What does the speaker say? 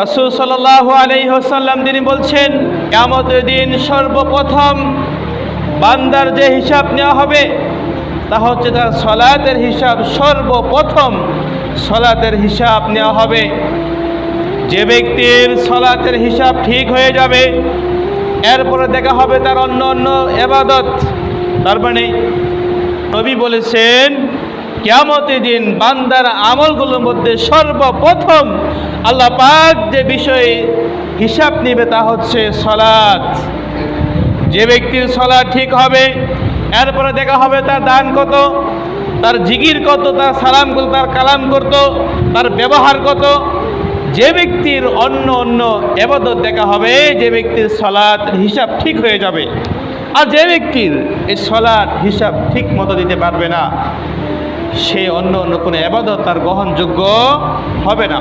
রাসূল সাল্লাল্লাহু আলাইহি ওয়াসাল্লাম তিনি বলছেন, কিয়ামতের দিন সর্বপ্রথম বান্দার যে হিসাব নেওয়া হবে তা হচ্ছে তার সালাতের হিসাব। সর্বপ্রথম সালাতের হিসাব নেওয়া হবে। যে ব্যক্তির সালাতের হিসাব ঠিক হয়ে যাবে, এরপরে দেখা হবে তার অন্য অন্য ইবাদত। তার মানে নবী বলেছেন, কিয়ামতের দিন বান্দার আমলগুলোর মধ্যে সর্বপ্রথম আল্লাহ পাক যে বিষয়ে হিসাব নেবে তা হচ্ছে সালাত। যে ব্যক্তির সালাত ঠিক হবে, এরপরে দেখা হবে তার দান কত, তার জিকির কত, তার সালাম কত, তার কালাম কত, তার ব্যবহার কত। যে ব্যক্তির অন্য অন্য ইবাদত দেখা হবে, যে ব্যক্তির সালাত হিসাব ঠিক হয়ে যাবে। আর যে ব্যক্তির এই সালাত হিসাব ঠিক মতো দিতে পারবে না, সে অন্য অন্য কোনো ইবাদত তার গ্রহণযোগ্য হবে না।